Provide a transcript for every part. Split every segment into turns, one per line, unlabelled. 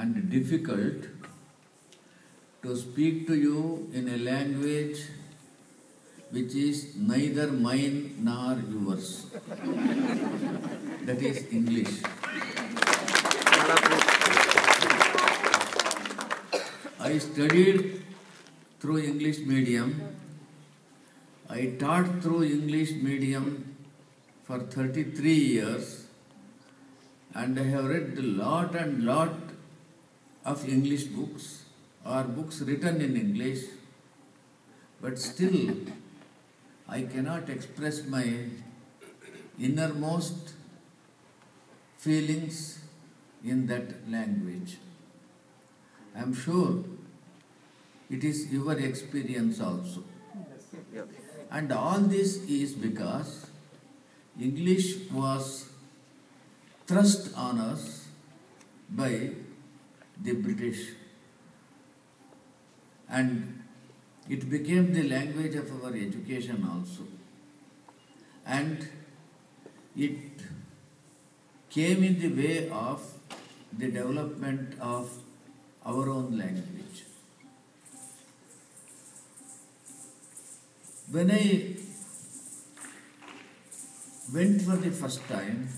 and difficult to speak to you in a language which is neither mine nor yours. That is English. I studied through English medium. I taught through English medium for 33 years, and I have read a lot and lot of English books or books written in English, but still I cannot express my innermost feelings in that language. I am sure it is your experience also. And all this is because English was thrust on us by the British, and it became the language of our education also, and it came in the way of the development of our own language. When I went for the first time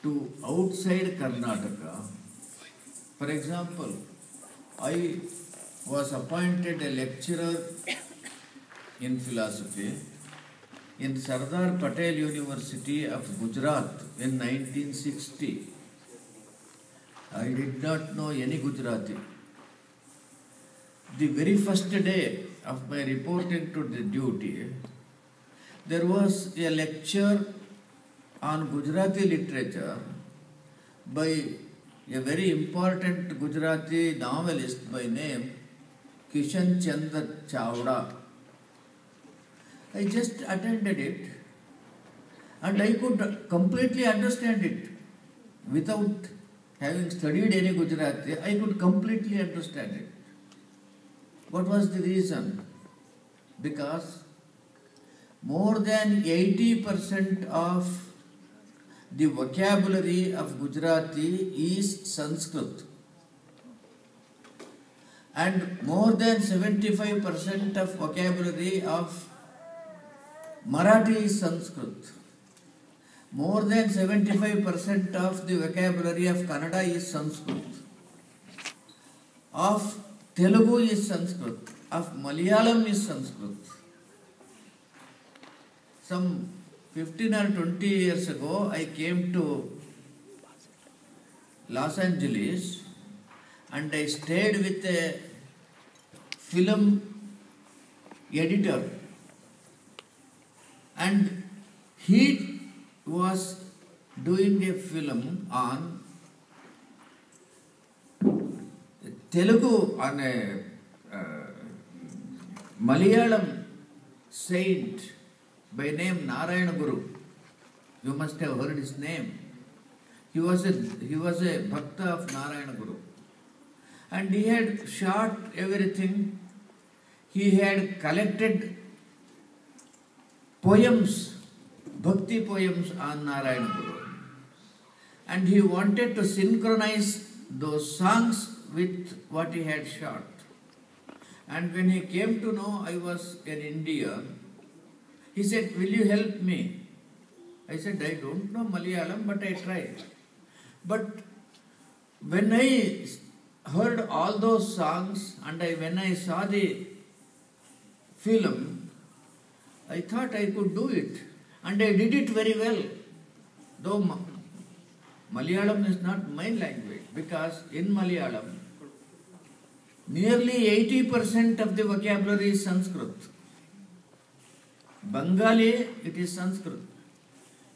to outside Karnataka, for example, I was appointed a lecturer in philosophy in Sardar Patel University of Gujarat in 1960. I did not know any Gujarati. The very first day of my reporting to the duty, there was a lecture on Gujarati literature by a very important Gujarati novelist by name Kishan Chandra Chavda. I just attended it and I could completely understand it. Without having studied any Gujarati, I could completely understand it. What was the reason? Because more than 80% of the vocabulary of Gujarati is Sanskrit, and more than 75% of vocabulary of Marathi is Sanskrit. More than 75% of the vocabulary of Kannada is Sanskrit. Of Telugu is Sanskrit. Of Malayalam is Sanskrit. Some 15 or 20 years ago, I came to Los Angeles and I stayed with a film editor, and he was doing a film on Telugu, on a Malayalam saint by name Narayana Guru. You must have heard his name. He was a bhakta of Narayana Guru. And he had shot everything. He had collected poems, bhakti poems on Narayana Guru. And he wanted to synchronize those songs with what he had shot. And when he came to know I was in India, he said, "Will you help me?" I said, "I don't know Malayalam, but I tried." But when I heard all those songs and when I saw the film, I thought I could do it. And I did it very well. Though Malayalam is not my language, because in Malayalam, nearly 80% of the vocabulary is Sanskrit. Bengali, it is Sanskrit.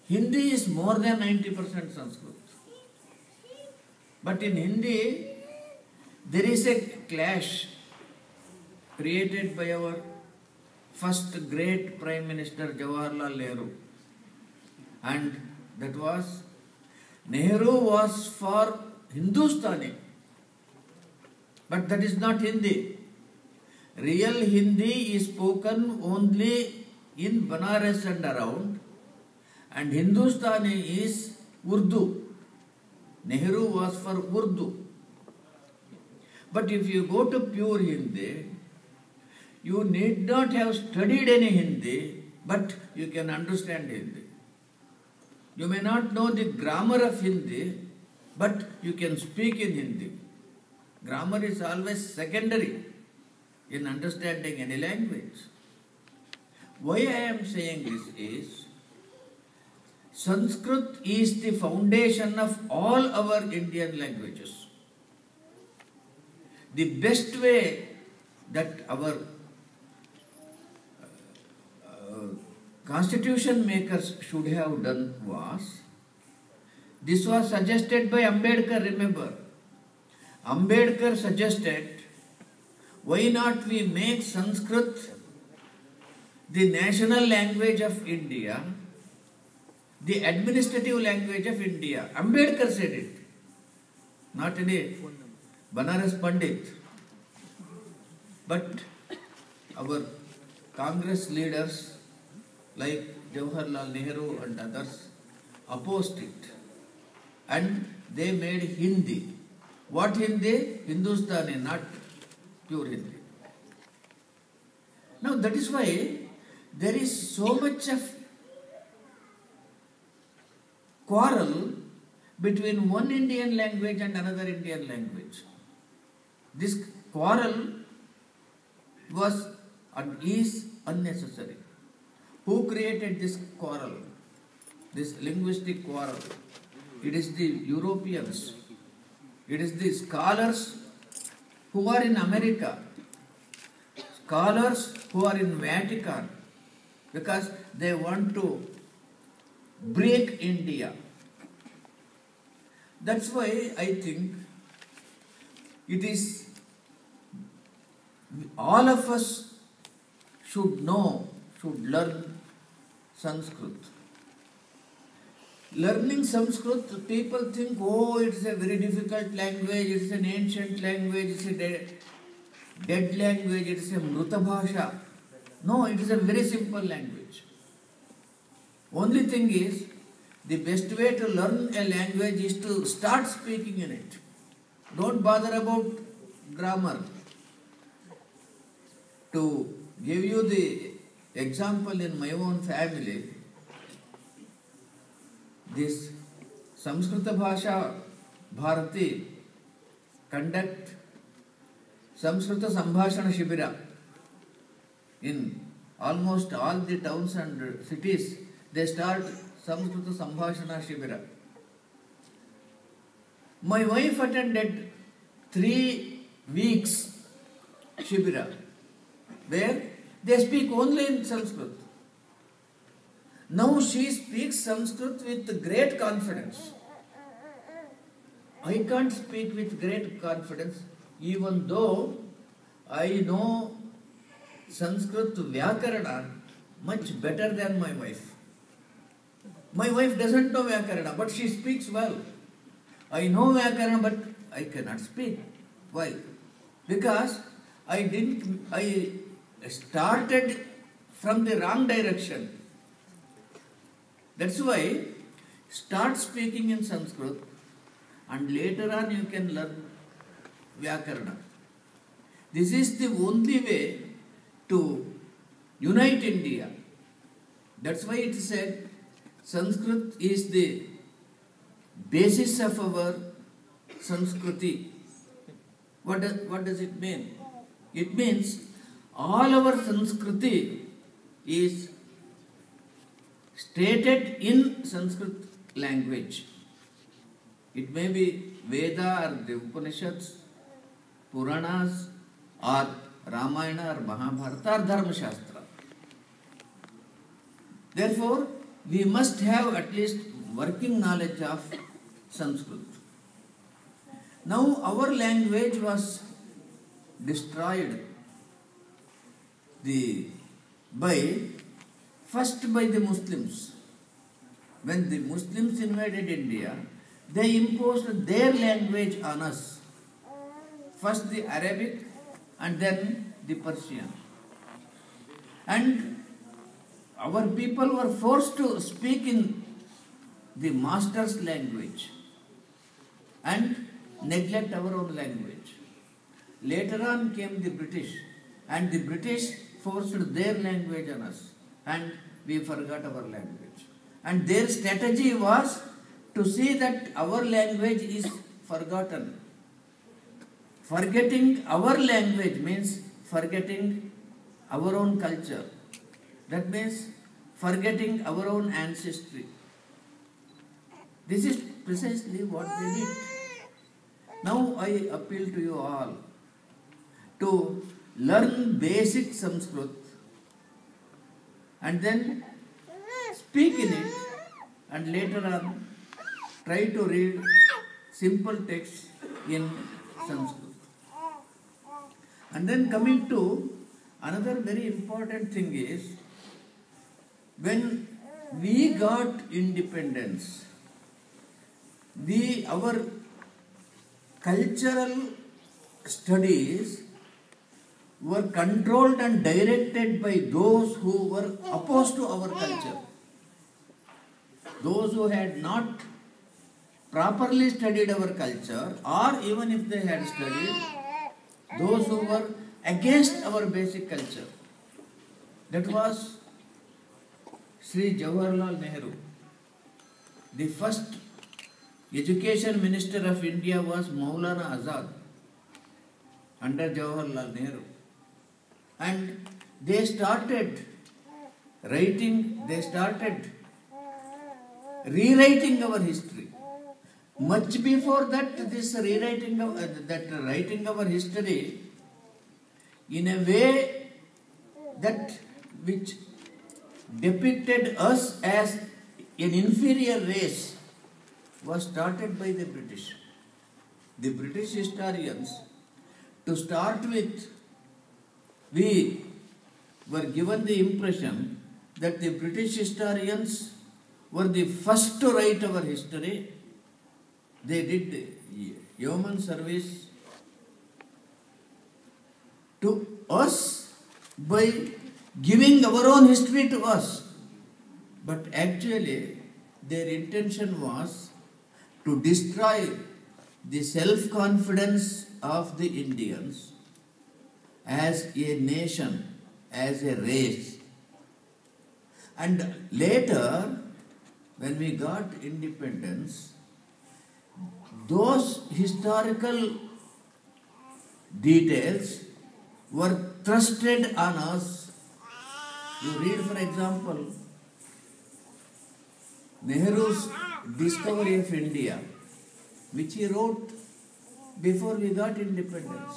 Hindi is more than 90% Sanskrit. But in Hindi, there is a clash created by our first great Prime Minister Jawaharlal Nehru. And that was, Nehru was for Hindustani. But that is not Hindi. Real Hindi is spoken only in Banaras and around, and Hindustani is Urdu. Nehru was for Urdu. But if you go to pure Hindi, you need not have studied any Hindi, but you can understand Hindi. You may not know the grammar of Hindi, but you can speak in Hindi. Grammar is always secondary in understanding any language. Why I am saying this is, Sanskrit is the foundation of all our Indian languages. The best way that our constitution makers should have done was, this was suggested by Ambedkar, remember. Ambedkar suggested, why not we make Sanskrit the national language of India, the administrative language of India. Ambedkar said it, not any Banaras Pandit. But our Congress leaders like Jawaharlal Nehru and others opposed it. And they made Hindi. What Hindi? Hindustani, not pure Hindi. Now that is why there is so much of quarrel between one Indian language and another Indian language. This quarrel was and is unnecessary. Who created this quarrel? This linguistic quarrel? It is the Europeans. It is the scholars who are in America. Scholars who are in Vatican. Because they want to break India. That's why I think it is all of us should know, should learn Sanskrit. Learning Sanskrit, people think, oh, it's a very difficult language, it's an ancient language, it's a dead language, it's a Mruta Bhasha. No, it is a very simple language. Only thing is, the best way to learn a language is to start speaking in it. Don't bother about grammar. To give you the example in my own family, this Samskrita Bhasha Bharati conduct Samskrita Sambhashana Shibira in almost all the towns and cities. They start Samskrita Sambhashana Shibira. My wife attended 3 weeks Shibira, where they speak only in Sanskrit. Now she speaks Sanskrit with great confidence. I can't speak with great confidence, even though I know Sanskrit Vyakarana much better than my wife. My wife doesn't know Vyakarana, but she speaks well. I know Vyakarana, but I cannot speak. Why? Because I started from the wrong direction. That's why start speaking in Sanskrit and later on you can learn Vyakarana. This is the only way to unite India. That's why it said Sanskrit is the basis of our Sanskriti. What does it mean? It means all our Sanskriti is stated in Sanskrit language. It may be Veda or the Upanishads, Puranas or Ramayana or Mahabharata or Dharma Shastra. Therefore, we must have at least working knowledge of Sanskrit. Now our language was destroyed first by the Muslims. When the Muslims invaded India, they imposed their language on us. First the Arabic and then the Persian. And our people were forced to speak in the master's language. and neglect our own language. Later on came the British, and the British forced their language on us, and we forgot our language. And their strategy was to see that our language is forgotten. Forgetting our language means forgetting our own culture. That means forgetting our own ancestry. This is precisely what they did. Now I appeal to you all to learn basic Sanskrit and then speak in it, and later on try to read simple texts in Sanskrit. And then coming to another very important thing is, when we got independence, our cultural studies were controlled and directed by those who were opposed to our culture. Those who had not properly studied our culture, or even if they had studied, those who were against our basic culture. That was Sri Jawaharlal Nehru. The first education minister of India was Maulana Azad under Jawaharlal Nehru. And they started rewriting our history. Much before that, this writing our history in a way that which depicted us as an inferior race was started by the British. The British historians, to start with, we were given the impression that the British historians were the first to write our history. They did yeoman service to us by giving our own history to us. But actually, their intention was to destroy the self-confidence of the Indians as a nation, as a race. And later, when we got independence, those historical details were thrusted on us. You read, for example, Nehru's Discovery of India, which he wrote before we got independence.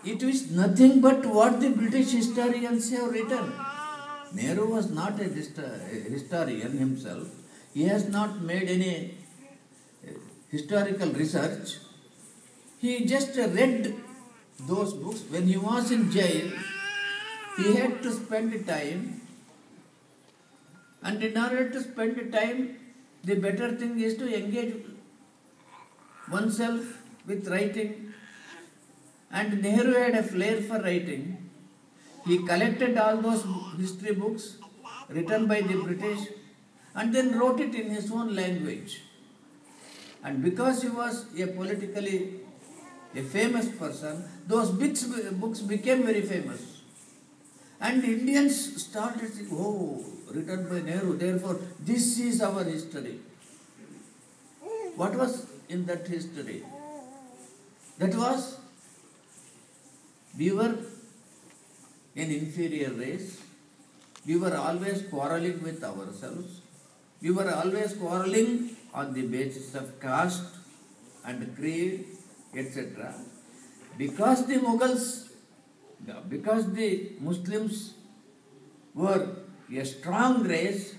It is nothing but what the British historians have written. Nehru was not a historian himself. He has not made any historical research. He just read those books. When he was in jail, he had to spend time. And in order to spend time, the better thing is to engage oneself with writing. And Nehru had a flair for writing. He collected all those history books written by the British and then wrote it in his own language. And because he was a politically a famous person, those books became very famous. And Indians started saying, oh, written by Nehru, therefore this is our history. What was in that history? That was, we were an inferior race. We were always quarreling with ourselves. We were always quarreling on the basis of caste and creed, etc. Because the Mughals, because the Muslims were a strong race,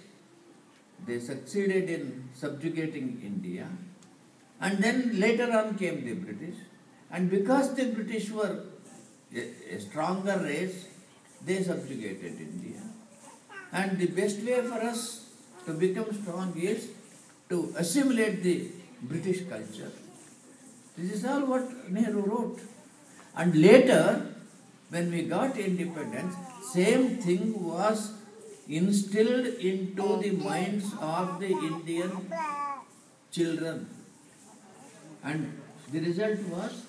they succeeded in subjugating India. And then later on came the British. And because the British were a stronger race, they subjugated India. And the best way for us to become strong is to assimilate the British culture. This is all what Nehru wrote. And later, when we got independence, same thing was instilled into the minds of the Indian children. And the result was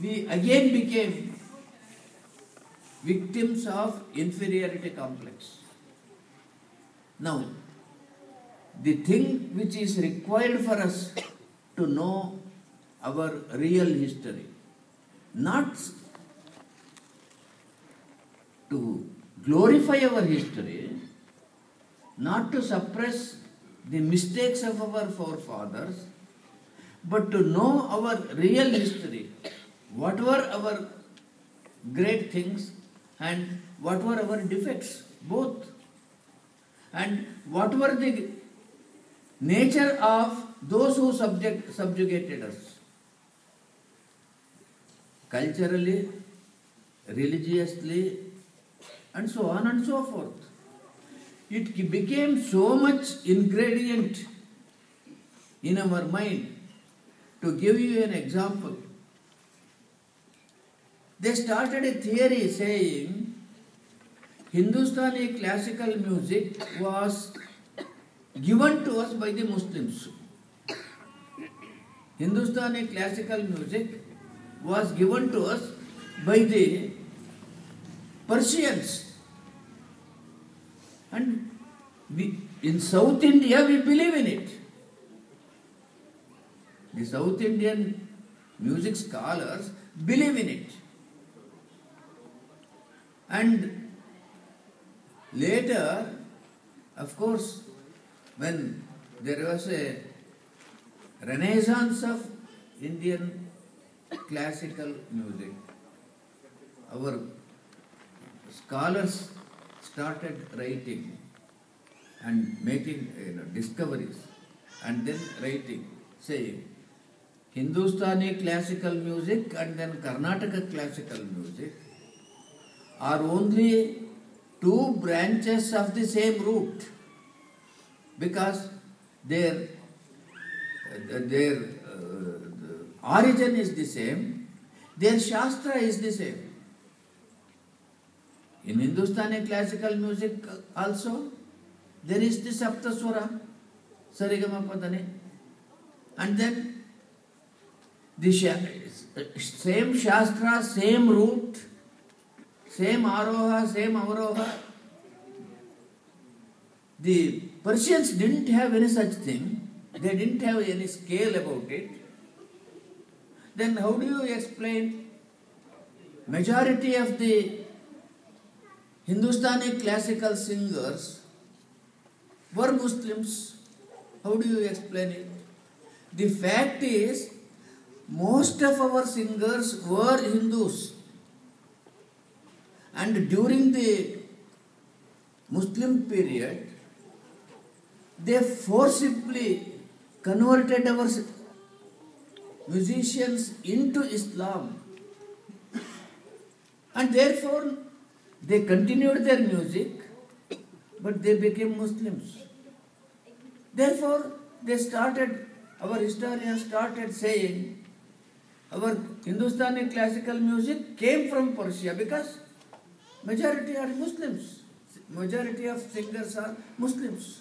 we again became victims of inferiority complex. Now, the thing which is required for us to know our real history, not to glorify our history, not to suppress the mistakes of our forefathers, but to know our real history, what were our great things and what were our defects, both, and what were the nature of those who subjugated us, culturally, religiously, and so on and so forth. It became so much ingredient in our mind. To give you an example, they started a theory saying Hindustani classical music was given to us by the Muslims. Hindustani classical music was given to us by the Persians. And in South India, we believe in it. The South Indian music scholars believe in it. And later, of course, when there was a renaissance of Indian classical music, our scholars started writing and making discoveries, and then writing, saying Hindustani classical music and then Karnataka classical music are only two branches of the same root, because their origin is the same, their shastra is the same. In Hindustani classical music also, there is the Saptaswara, Sarigama Padane, and then the same shastra, same root, same aroha, same avaroha. The Persians didn't have any such thing. They didn't have any scale about it. Then how do you explain majority of the Hindustani classical singers were Muslims? How do you explain it? The fact is, most of our singers were Hindus. And during the Muslim period, they forcibly converted our musicians into Islam. And therefore, they continued their music, but they became Muslims. Therefore, our historians started saying, our Hindustani classical music came from Persia because majority are Muslims. Majority of singers are Muslims.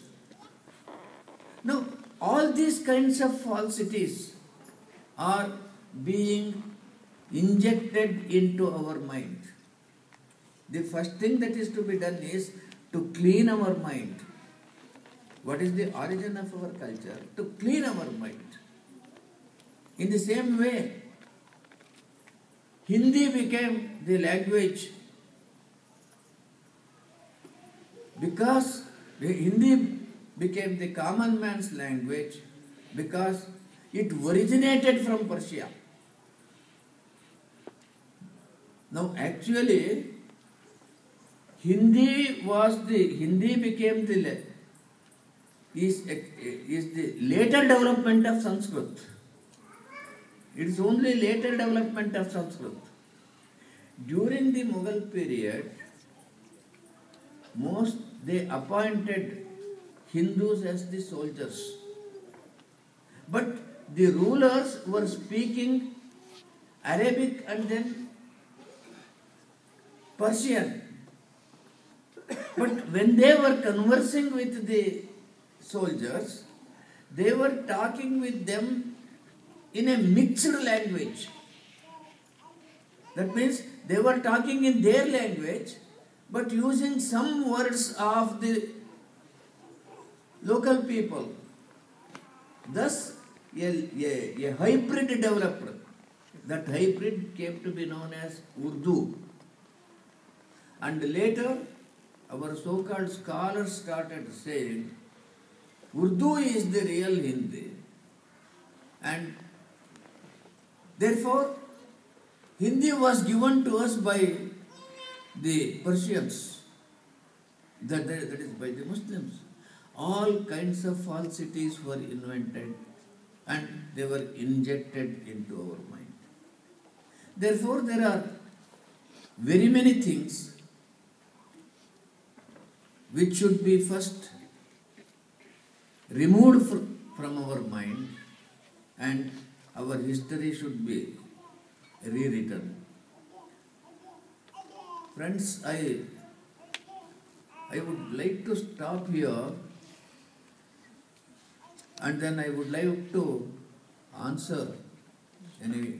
Now, all these kinds of falsities are being injected into our mind. The first thing that is to be done is to clean our mind. What is the origin of our culture? To clean our mind. In the same way, Hindi became the language because Hindi became the common man's language because it originated from Persia. Now actually, Hindi became the later development of Sanskrit. It is only later development of Sanskrit. During the Mughal period, they appointed Hindus as the soldiers. But the rulers were speaking Arabic and then Persian. But when they were conversing with the soldiers, they were talking with them in a mixed language. That means they were talking in their language but using some words of the local people. Thus, a hybrid developed. That hybrid came to be known as Urdu. And later, our so-called scholars started saying, Urdu is the real Hindi. And therefore, Hindi was given to us by the Persians, that is by the Muslims. All kinds of falsities were invented and they were injected into our mind. Therefore, there are very many things which should be first removed from our mind, and our history should be rewritten. Friends, I would like to stop here, and then I would like to answer any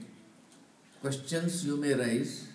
questions you may raise.